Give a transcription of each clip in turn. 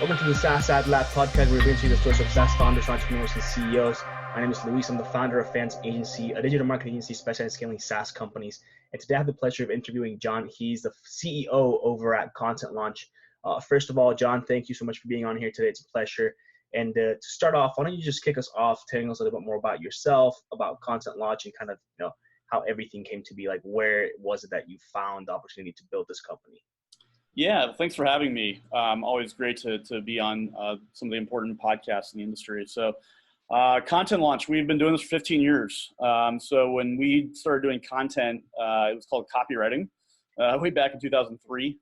Welcome to the SaaS AdLab podcast, where we bring to you the stories of SaaS founders, entrepreneurs, and CEOs. My name is Luis. I'm the founder of Fantôm Agency, a digital marketing agency specialized in scaling SaaS companies. And today I have the pleasure of interviewing Jon. He's the CEO over at Content Launch. First of all, Jon, thank you so much for being on here today. It's a pleasure. And to start off, why don't you just kick us off, telling us a little bit more about yourself, about Content Launch, and kind of how everything came to be. Like, where was it that you found the opportunity to build this company? Yeah, thanks for having me. Always great to be on some of the important podcasts in the industry. So Content Launch, we've been doing this for 15 years. So when we started doing content, it was called copywriting way back in 2003.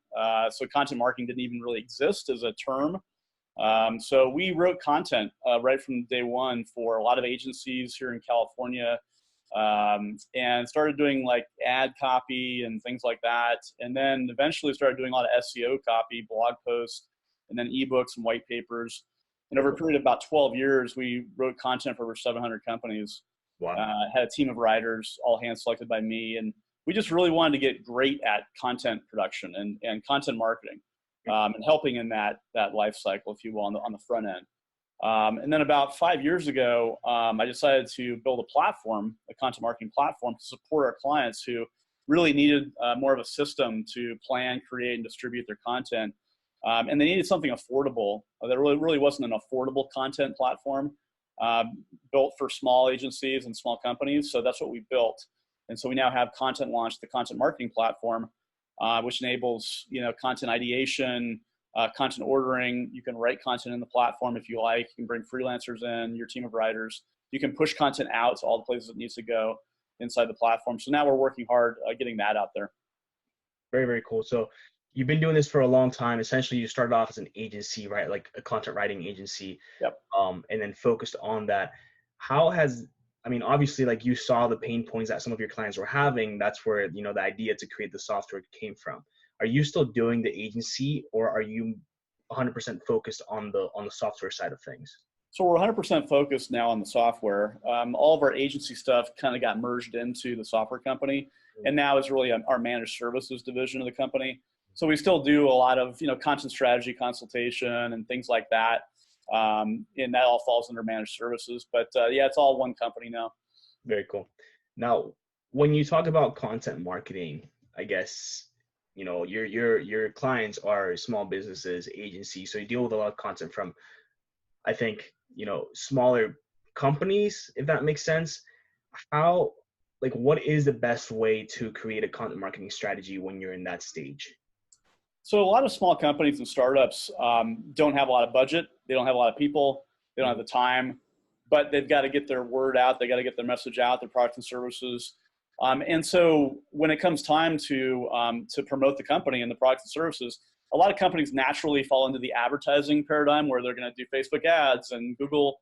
So content marketing didn't even really exist as a term. So we wrote content right from day one for a lot of agencies here in California. And started doing like ad copy and things like that. And then eventually started doing a lot of SEO copy, blog posts, and then ebooks and white papers. And over a period of about 12 years, we wrote content for over 700 companies. Wow. Had a team of writers, all hand selected by me. And we just really wanted to get great at content production and content marketing, and helping in that life cycle, if you will, on the front end. And then about 5 years ago, I decided to build a platform, a content marketing platform, to support our clients who really needed more of a system to plan, create, and distribute their content. And they needed something affordable. There really wasn't an affordable content platform built for small agencies and small companies. So that's what we built. And so we now have Content Launch, the content marketing platform, which enables content ideation, content ordering. You can write content in the platform if you like. You can bring freelancers in, your team of writers. You can push content out to all the places it needs to go inside the platform. So now we're working hard getting that out there. Very, very cool. So you've been doing this for a long time. Essentially, you started off as an agency, right? Like a content writing agency. Yep. And then focused on that. Obviously, like you saw the pain points that some of your clients were having. That's where, the idea to create the software came from. Are you still doing the agency, or are you 100% focused on the software side of things? So we're 100% focused now on the software. All of our agency stuff kind of got merged into the software company, and now is really our managed services division of the company. So we still do a lot of content strategy consultation and things like that, and that all falls under managed services. But yeah, it's all one company now. Very cool. Now, when you talk about content marketing, I guess your clients are small businesses, agencies, so you deal with a lot of content from, I think, smaller companies, if that makes sense. What is the best way to create a content marketing strategy when you're in that stage? So a lot of small companies and startups don't have a lot of budget. They don't have a lot of people. They don't have the time, but they've got to get their word out. They got to get their message out, their products and services. And so when it comes time to promote the company and the products and services, a lot of companies naturally fall into the advertising paradigm where they're going to do Facebook ads and Google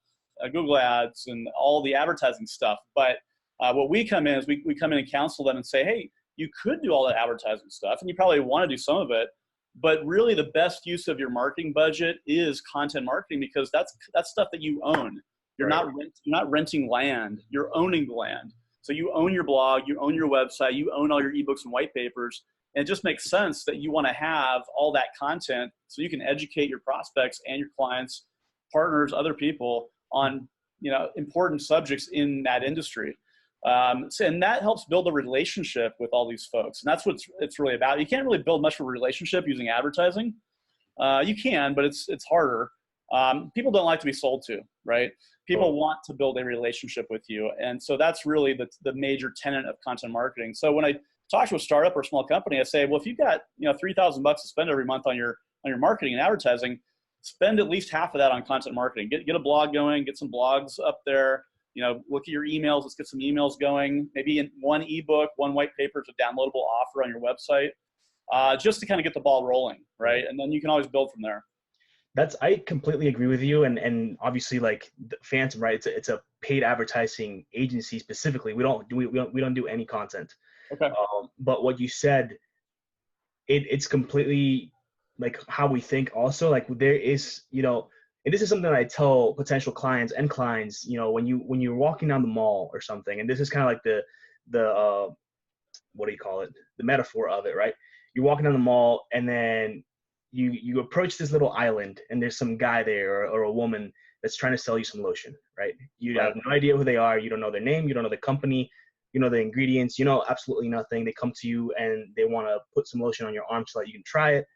ads and all the advertising stuff. But what we come in is we come in and counsel them and say, hey, you could do all that advertising stuff and you probably want to do some of it, but really the best use of your marketing budget is content marketing, because that's stuff that you own. You're Right. not renting land, you're owning the land. So you own your blog, you own your website, you own all your ebooks and white papers. And it just makes sense that you want to have all that content so you can educate your prospects and your clients, partners, other people on important subjects in that industry. And that helps build a relationship with all these folks. And that's what it's really about. You can't really build much of a relationship using advertising. You can, but it's harder. People don't like to be sold to, right? People want to build a relationship with you. And so that's really the major tenet of content marketing. So when I talk to a startup or a small company, I say, well, if you've got $3,000 to spend every month on your marketing and advertising, spend at least half of that on content marketing. Get a blog going, get some blogs up there, look at your emails, let's get some emails going, maybe in one ebook, one white paper is a downloadable offer on your website, just to kind of get the ball rolling, right? And then you can always build from there. I completely agree with you, and obviously, like Fantom, right? It's a paid advertising agency specifically. We don't do any content. Okay. But what you said, it's completely like how we think. Also, like there is, and this is something that I tell potential clients, when you're walking down the mall or something, and this is kind of like the what do you call it? The metaphor of it, right? You're walking down the mall, and then you approach this little island and there's some guy there or a woman that's trying to sell you some lotion, right? You have no idea who they are. You don't know their name. You don't know the company. You know the ingredients. You know absolutely nothing. They come to you and they want to put some lotion on your arm so that you can try it.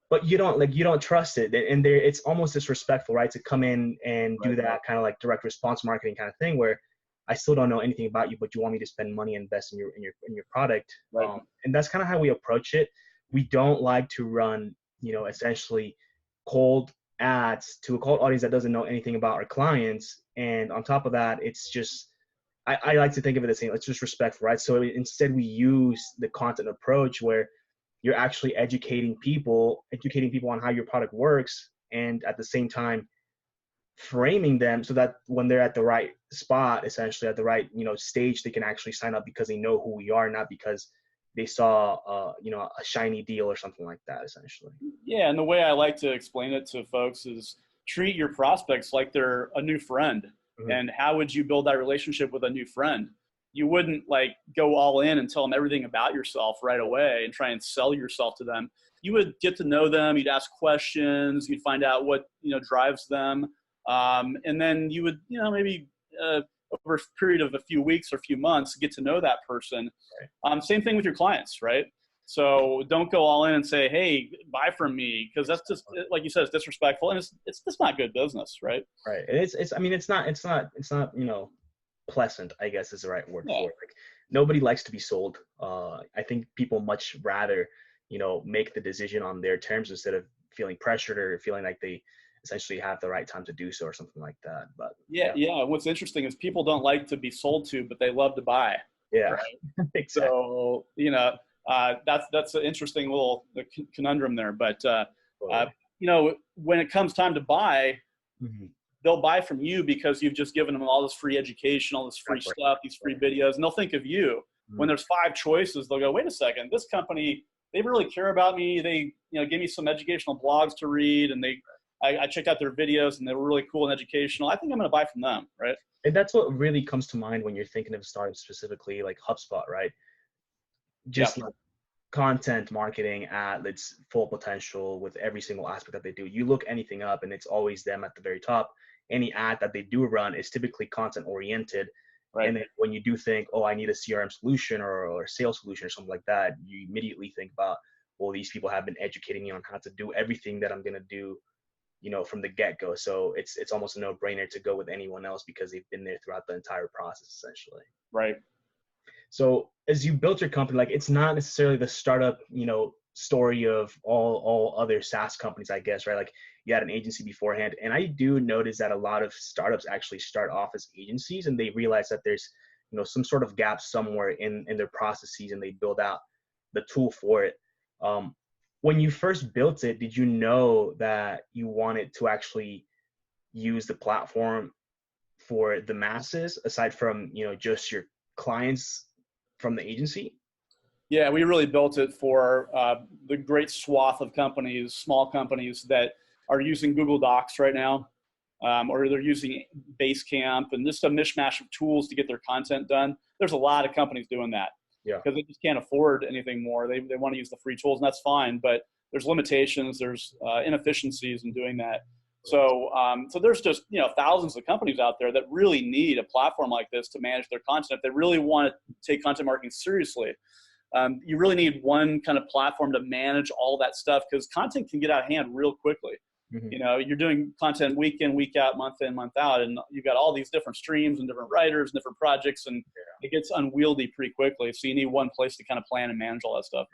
But you don't trust it. And it's almost disrespectful, right? To come in and do that kind of like direct response marketing kind of thing where I still don't know anything about you, but you want me to spend money and invest in your product. Right. And that's kind of how we approach it. We don't like to run, essentially cold ads to a cold audience that doesn't know anything about our clients. And on top of that, it's just, I like to think of it as saying, it's just respectful, right? So instead we use the content approach where you're actually educating people on how your product works. And at the same time, framing them so that when they're at the right spot, essentially at the right, stage, they can actually sign up because they know who we are, not because they saw, a shiny deal or something like that, essentially. Yeah. And the way I like to explain it to folks is treat your prospects like they're a new friend. Mm-hmm. And how would you build that relationship with a new friend? You wouldn't like go all in and tell them everything about yourself right away and try and sell yourself to them. You would get to know them. You'd ask questions. You'd find out what, drives them. And then you would, maybe over a period of a few weeks or a few months, get to know that person. Right. Same thing with your clients, right? So don't go all in and say, hey, buy from me. Because that's just, like you said, it's disrespectful. And it's just not good business, right? Right. And it's not, pleasant, I guess is the right word for it. Like, nobody likes to be sold. I think people much rather, make the decision on their terms instead of feeling pressured or feeling like they essentially have the right time to do so or something like that. But yeah. What's interesting is people don't like to be sold to, but they love to buy. Yeah. Right? Exactly. So, that's an interesting little conundrum there. But, when it comes time to buy, mm-hmm. they'll buy from you because you've just given them all this free education, all this free stuff, these free videos, and they'll think of you. Mm-hmm. When there's 5 choices, they'll go, wait a second, this company, they really care about me. They, give me some educational blogs to read, and I checked out their videos and they were really cool and educational. I think I'm going to buy from them, right? And that's what really comes to mind when you're thinking of startups, specifically like HubSpot, right? Just like content marketing at its full potential with every single aspect that they do. You look anything up and it's always them at the very top. Any ad that they do run is typically content oriented. Right. And then when you do think, oh, I need a CRM solution or a sales solution or something like that, you immediately think about, well, these people have been educating me on how to do everything that I'm going to do, from the get-go. So it's almost a no-brainer to go with anyone else because they've been there throughout the entire process, essentially. Right. So as you built your company, like it's not necessarily the startup, story of all other SaaS companies, I guess, right? Like you had an agency beforehand. And I do notice that a lot of startups actually start off as agencies and they realize that there's, some sort of gap somewhere in their processes and they build out the tool for it. When you first built it, did you know that you wanted to actually use the platform for the masses aside from, just your clients from the agency? Yeah, we really built it for the great swath of companies, small companies that are using Google Docs right now, or they're using Basecamp and just a mishmash of tools to get their content done. There's a lot of companies doing that. Yeah. Because they just can't afford anything more. They want to use the free tools, and that's fine. But there's limitations. There's inefficiencies in doing that. So there's just thousands of companies out there that really need a platform like this to manage their content. If they really want to take content marketing seriously, you really need one kind of platform to manage all that stuff because content can get out of hand real quickly. Mm-hmm. You're doing content week in, week out, month in, month out, and you've got all these different streams and different writers and different projects, and it gets unwieldy pretty quickly. So you need one place to kind of plan and manage all that stuff.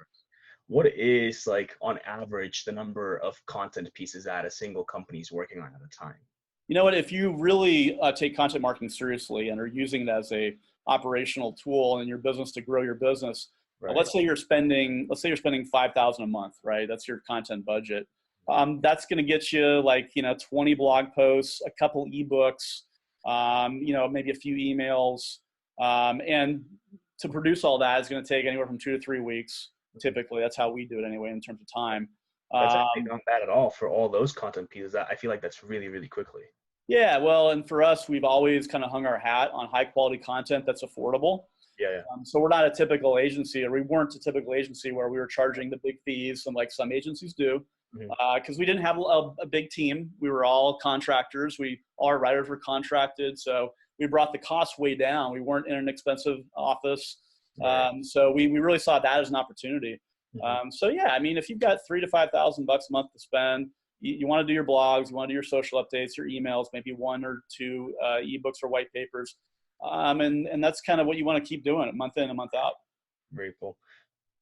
What is, like, on average, the number of content pieces that a single company is working on at a time? You know what? If you really take content marketing seriously and are using it as a operational tool in your business to grow your business, right. Let's say you're spending $5,000 a month, right? That's your content budget. That's going to get you 20 blog posts, a couple ebooks, maybe a few emails. And to produce all that is going to take anywhere from 2 to 3 weeks. Typically, that's how we do it anyway in terms of time. That's actually not bad at all for all those content pieces. I feel like that's really, really quickly. Yeah, well, and for us, we've always kind of hung our hat on high quality content that's affordable. Yeah. So we're not a typical agency, or we weren't a typical agency where we were charging the big fees, like some agencies do. Mhm. because we didn't have a big team. We were all contractors. All our writers were contracted. So we brought the cost way down. We weren't in an expensive office. Right. So we really saw that as an opportunity. Mhm. So yeah, I mean, if you've got $3,000 to $5,000 a month to spend, you want to do your blogs, you want to do your social updates, your emails, maybe 1 or 2 ebooks or white papers. And that's kind of what you want to keep doing, month in and month out. Very cool.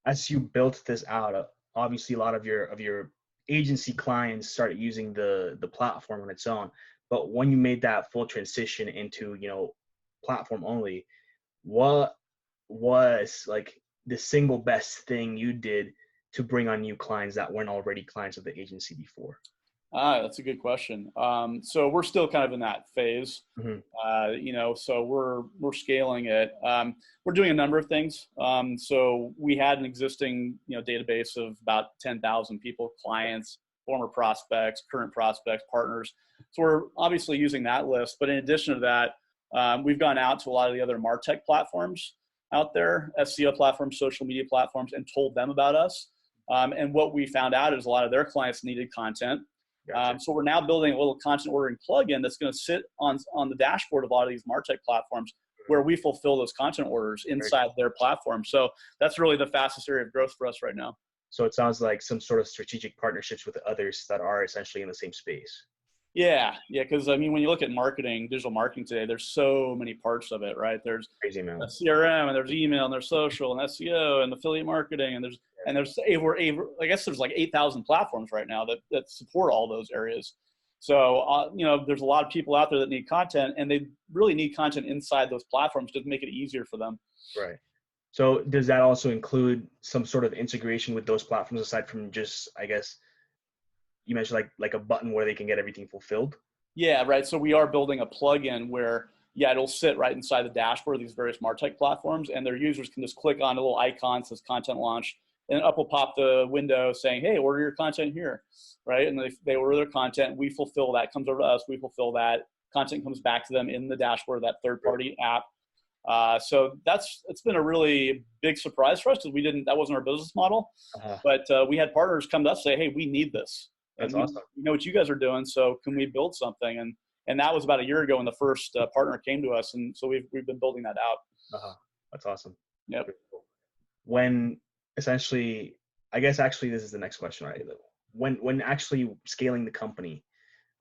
As you built this out, obviously a lot of your agency clients started using the platform on its own. But when you made that full transition into, platform only, what was like the single best thing you did to bring on new clients that weren't already clients of the agency before? That's a good question. So we're still kind of in that phase, Hmm. so we're scaling it. We're doing a number of things. So we had an existing, database of about 10,000 people, clients, former prospects, current prospects, partners. So we're obviously using that list. But in addition to that, we've gone out to a lot of the other MarTech platforms out there, SEO platforms, social media platforms, and told them about us. And what we found out is a lot of their clients needed content. Gotcha. So we're now building a little content ordering plugin that's going to sit on the dashboard of a lot of these MarTech platforms where we fulfill those content orders inside their platform. So that's really the fastest area of growth for us right now. So it sounds like some sort of strategic partnerships with others that are essentially in the same space. Yeah. Because I mean, when you look at marketing, digital marketing today, there's so many parts of it, right? There's Crazy, man. CRM, and there's email, and there's social, and SEO, and affiliate marketing, and there's I guess there's like 8,000 platforms right now that support all those areas. So there's a lot of people out there that need content, and they really need content inside those platforms to make it easier for them. Right. So does that also include some sort of integration with those platforms aside from just, I guess, you mentioned like a button where they can get everything fulfilled? Yeah, right. So we are building a plugin where, it'll sit right inside the dashboard of these various MarTech platforms, and their users can just click on a little icon that says content launch, and up will pop the window saying, hey, order your content here, right? And they order their content. We fulfill that. Comes over to us. We fulfill that. Content comes back to them in the dashboard of that third-party app. So it's been a really big surprise for us because that wasn't our business model. Uh-huh. But we had partners come to us and say, hey, we need this. That's And awesome. we know what you guys are doing, so can we build something? And that was about a year ago when the first partner came to us, and so we've been building that out. Uh-huh. That's awesome. Yep. When essentially, I guess actually this is the next question, right? When actually scaling the company,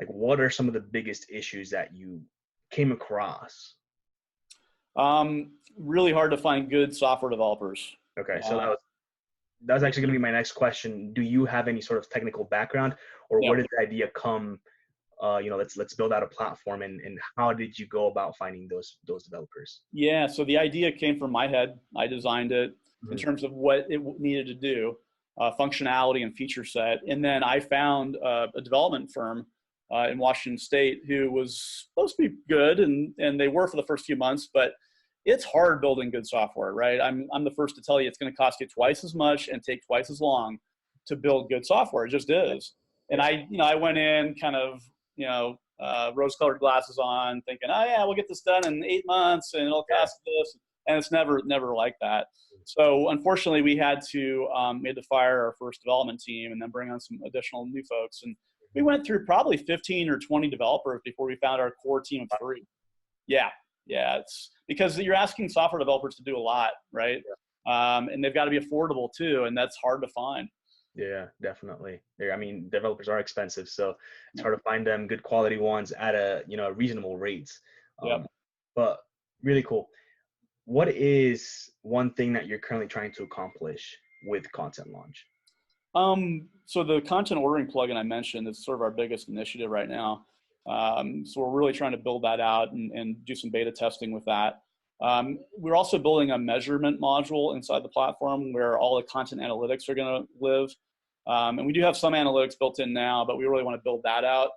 like what are some of the biggest issues that you came across? Really hard to find good software developers. Okay, so that was actually going to be my next question. Do you have any sort of technical background, or where did the idea come? Let's build out a platform, and how did you go about finding those developers? Yeah, so the idea came from my head. I designed it in terms of what it needed to do, functionality and feature set, and then I found a development firm in Washington State who was supposed to be good, and they were for the first few months, but it's hard building good software, right? I'm the first to tell you it's going to cost you twice as much and take twice as long to build good software. It just is. And I went in kind of, rose-colored glasses on, thinking, oh yeah, we'll get this done in 8 months and it'll cost this. And it's never like that. So unfortunately, we had to fire our first development team and then bring on some additional new folks. And we went through probably 15 or 20 developers before we found our core team of 3. Yeah, it's because you're asking software developers to do a lot, right? And they've got to be affordable too, and that's hard to find. Yeah, definitely. Developers are expensive, so it's hard to find them good quality ones at a reasonable rates. But really cool. What is one thing that you're currently trying to accomplish with Content Launch? So the content ordering plugin I mentioned is sort of our biggest initiative right now. So we're really trying to build that out and do some beta testing with that. We're also building a measurement module inside the platform where all the content analytics are going to live. And we do have some analytics built in now, but we really want to build that out.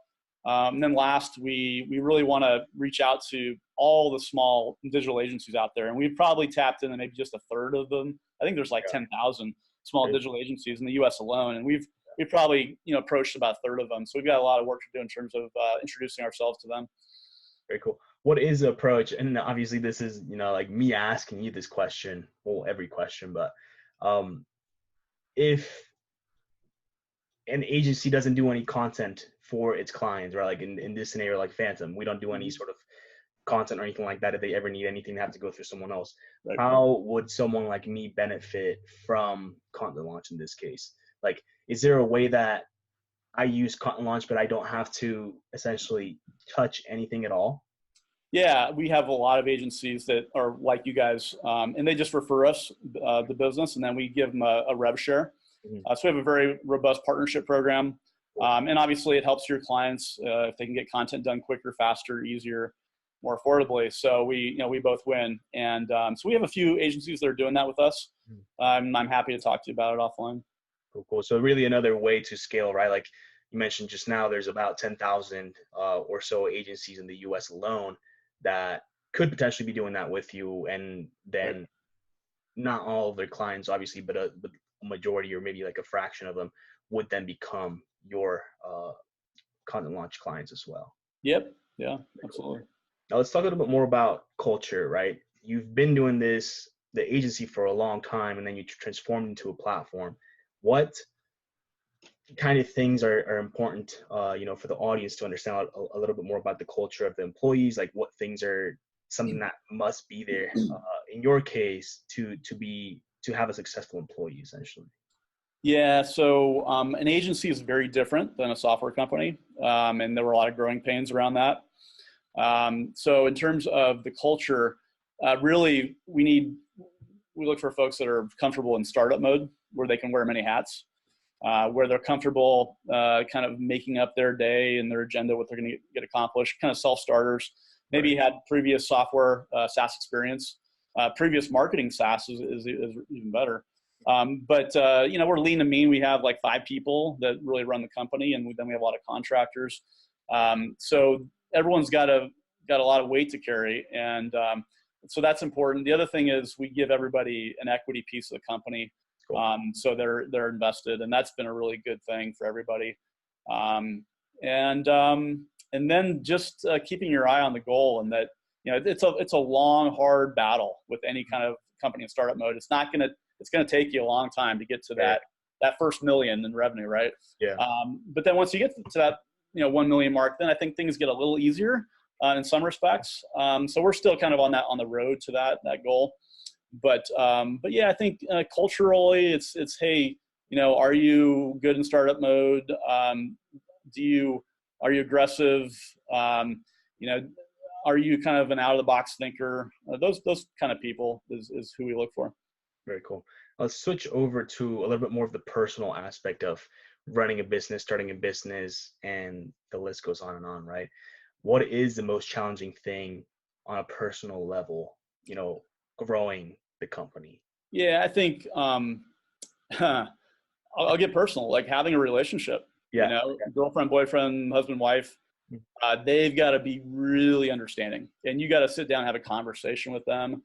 And then last, we really want to reach out to all the small digital agencies out there. And we've probably tapped into maybe just a third of them. I think there's like 10,000 small digital agencies in the US alone. And we've probably approached about a third of them. So we've got a lot of work to do in terms of introducing ourselves to them. Very cool. What is the approach? And obviously this is like me asking you this question, well, every question, but if an agency doesn't do any content for its clients, right? Like in this scenario, like Fantôm, we don't do any sort of content or anything like that. If they ever need anything, they have to go through someone else. Right. How would someone like me benefit from content launch in this case? Like, is there a way that I use content launch, but I don't have to essentially touch anything at all? Yeah, we have a lot of agencies that are like you guys, and they just refer us the business, and then we give them a rev share. So we have a very robust partnership program, and obviously it helps your clients if they can get content done quicker, faster, easier, more affordably. So we both win, and so we have a few agencies that are doing that with us. I'm happy to talk to you about it offline. Cool. So really another way to scale, right? Like you mentioned just now, there's about 10,000 or so agencies in the US alone that could potentially be doing that with you. And then not all of their clients, obviously, but a majority or maybe like a fraction of them would then become your content launch clients as well. Yep. Yeah, absolutely. Now let's talk a little bit more about culture, right? You've been doing the agency for a long time, and then you transformed into a platform. What kind of things are important, for the audience to understand a little bit more about the culture of the employees? Like what things are something that must be there in your case to have a successful employee, essentially? Yeah, so an agency is very different than a software company, and there were a lot of growing pains around that. So in terms of the culture, really we look for folks that are comfortable in startup mode, where they can wear many hats, where they're comfortable kind of making up their day and their agenda, what they're going to get accomplished, kind of self-starters, maybe had previous software SaaS experience, previous marketing SaaS is even better. But we're lean and mean. We have like 5 people that really run the company, and then we have a lot of contractors. So everyone's got a lot of weight to carry, and so that's important. The other thing is we give everybody an equity piece of the company, so they're invested, and that's been a really good thing for everybody. And then just keeping your eye on the goal, and that it's a long, hard battle with any kind of company in startup mode. It's going to take you a long time to get to that first million in revenue, right? Yeah. But then once you get to that 1 million mark, then I think things get a little easier in some respects. So we're still kind of on the road to that goal. But yeah, I think culturally, it's hey, are you good in startup mode? Are you aggressive? Are you kind of an out of the box thinker? Those kind of people is who we look for. Very cool. Let's switch over to a little bit more of the personal aspect of running a business, starting a business, and the list goes on and on, right? What is the most challenging thing on a personal level, growing the company? Yeah, I think I'll get personal, like having a relationship, girlfriend, boyfriend, husband, wife, they've got to be really understanding, and you got to sit down and have a conversation with them.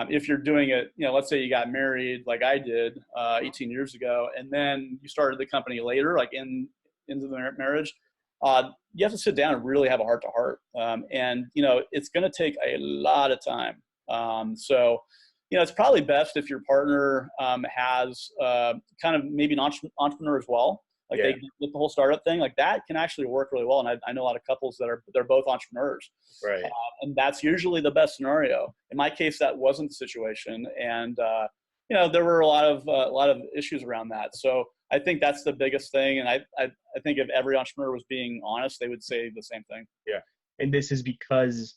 If you're doing it, let's say you got married like I did 18 years ago, and then you started the company later, like into the marriage, you have to sit down and really have a heart to heart. And it's going to take a lot of time. So it's probably best if your partner has kind of maybe an entrepreneur as well. Like they get the whole startup thing, like that can actually work really well. And I know a lot of couples they're both entrepreneurs, right? And that's usually the best scenario. In my case, that wasn't the situation, and there were a lot of issues around that. So I think that's the biggest thing. And I think if every entrepreneur was being honest, they would say the same thing. Yeah, and this is because,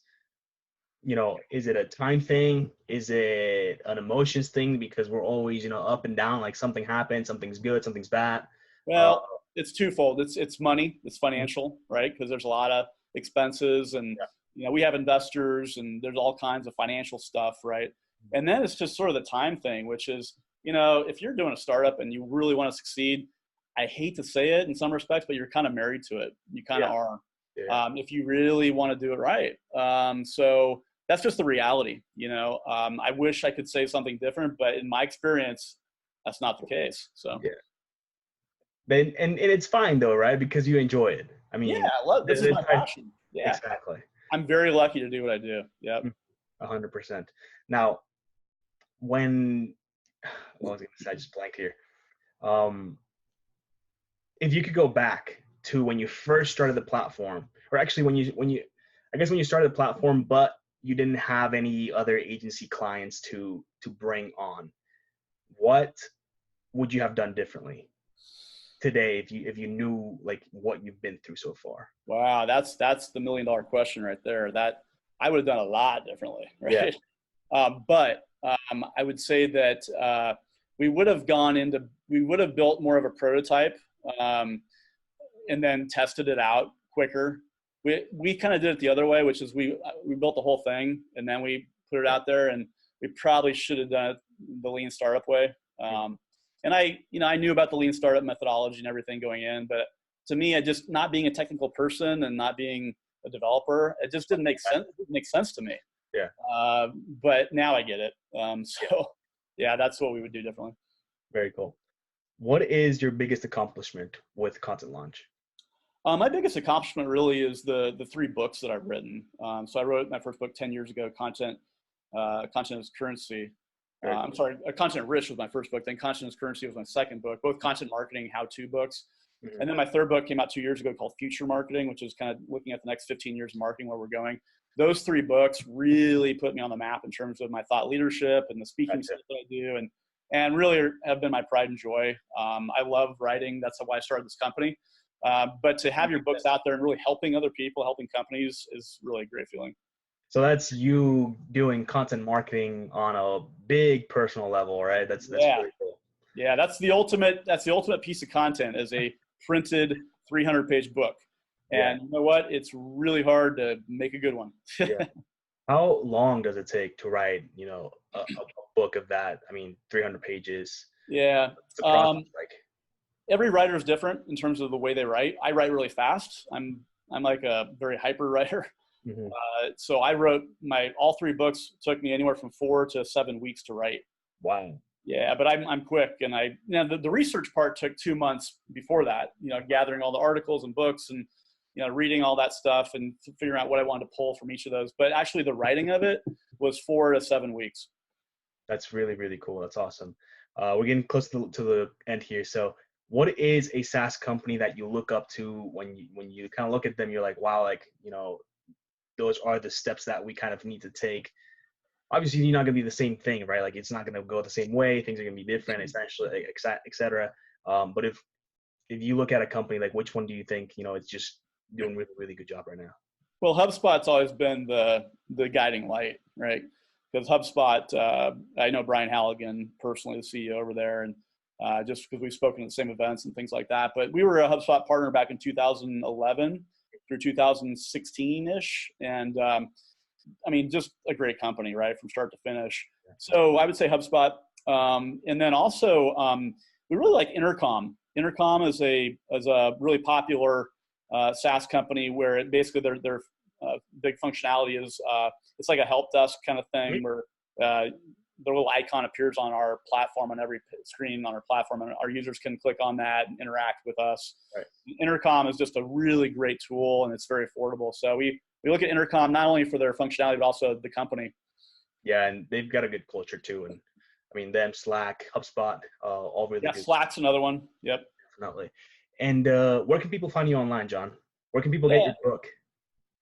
is it a time thing? Is it an emotions thing? Because we're always, up and down. Like something happens, something's good, something's bad. Well, it's twofold. It's money, it's financial, right? Because there's a lot of expenses, and we have investors, and there's all kinds of financial stuff, right? And then it's just sort of the time thing, which is, if you're doing a startup and you really want to succeed, I hate to say it in some respects, but you're kind of married to it. You kind of are. Yeah. If you really want to do it right. So that's just the reality. I wish I could say something different, but in my experience, that's not the case. So. Yeah. And it's fine though, right? Because you enjoy it. I mean, this is my passion. Yeah, exactly. I'm very lucky to do what I do. Yeah, 100%. Now, I was gonna say, I just blanked here. if you could go back to when you first started the platform, or actually I guess when you started the platform, but you didn't have any other agency clients to bring on, what would you have done differently today if you knew like what you've been through so far? Wow, that's the $1 million question right there. That I would have done a lot differently, Yeah. right? But I would say that we would have built more of a prototype, and then tested it out quicker. We kind of did it the other way, which is we built the whole thing and then we put it out there, and we probably should have done it the lean startup way. And I knew about the lean startup methodology and everything going in, but to me, I just, not being a technical person and not being a developer, it just didn't make sense. It didn't make sense to me. Yeah. But now I get it. So yeah, that's what we would do differently. Very cool. What is your biggest accomplishment with Content Launch? My biggest accomplishment really is the 3 books that I've written. So I wrote my first book 10 years ago, Content as Currency. I'm sorry, Content Rich was my first book. Then Content as Currency was my second book, both content marketing how-to books. Mm-hmm. And then my third book came out 2 years ago called Future Marketing, which is kind of looking at the next 15 years of marketing, where we're going. Those 3 books really put me on the map in terms of my thought leadership and the speaking stuff that I do, and really have been my pride and joy. I love writing. That's why I started this company. But to have your books out there and really helping other people, helping companies, is really a great feeling. So that's you doing content marketing on a big personal level, right? That's really cool. Yeah, that's the ultimate piece of content, is a printed 300-page book. And you know what? It's really hard to make a good one. Yeah. How long does it take to write, a book of that? I mean, 300 pages. Yeah. What's the process like? Every writer is different in terms of the way they write. I write really fast. I'm like a very hyper writer. Mm-hmm. So I wrote all 3 books took me anywhere from 4 to 7 weeks to write. Wow. Yeah, but I'm quick, and the research part took 2 months before that. Gathering all the articles and books, and reading all that stuff and figuring out what I wanted to pull from each of those. But actually, the writing of it was 4 to 7 weeks. That's really, really cool. That's awesome. We're getting close to the end here. So, what is a SaaS company that you look up to when you kind of look at them? You're like, wow, like those are the steps that we kind of need to take. Obviously, you're not going to be the same thing, right? Like, it's not going to go the same way. Things are going to be different, essentially, et cetera. But if you look at a company, like, which one do you think, it's just doing really, really good job right now? Well, HubSpot's always been the guiding light, right? Because HubSpot, I know Brian Halligan personally, the CEO over there, and just because we've spoken at the same events and things like that. But we were a HubSpot partner back in 2011 through 2016-ish. And I mean, just a great company, right, from start to finish. So I would say HubSpot. And then also, we really like Intercom. Intercom is a really popular SaaS company where it basically their big functionality is it's like a help desk kind of thing, where the little icon appears on our platform, on every screen on our platform, and our users can click on that and interact with us. Right. Intercom is just a really great tool, and it's very affordable. So we look at Intercom not only for their functionality, but also the company. Yeah, and they've got a good culture too. And I mean, them, Slack, HubSpot, all really good. Yeah, Slack's another one. Yep. Definitely. And where can people find you online, John? Where can people get your book?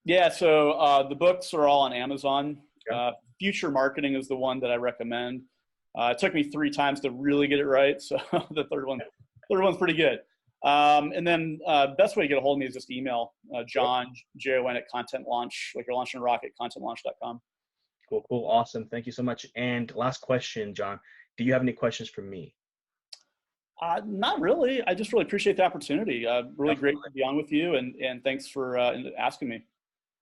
Yeah, so the books are all on Amazon. Okay. Future Marketing is the one that I recommend. It took me 3 times to really get it right, so the third one's pretty good. And then best way to get a hold of me is just email Jon, Jon at Content Launch, like you're launching a rocket, contentlaunch.com. Cool, awesome. Thank you so much. And last question, John, do you have any questions for me? Not really. I just really appreciate the opportunity. Really Definitely. Great to be on with you, and thanks for asking me.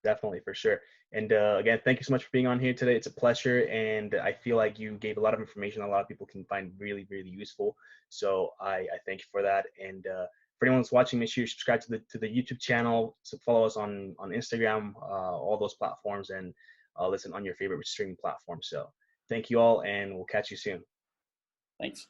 Definitely, for sure. And again, thank you so much for being on here today. It's a pleasure, and I feel like you gave a lot of information a lot of people can find really, really useful. So I thank you for that. And for anyone that's watching, make sure you subscribe to the YouTube channel. So follow us on Instagram, all those platforms, and listen on your favorite streaming platform. So thank you all, and we'll catch you soon. Thanks.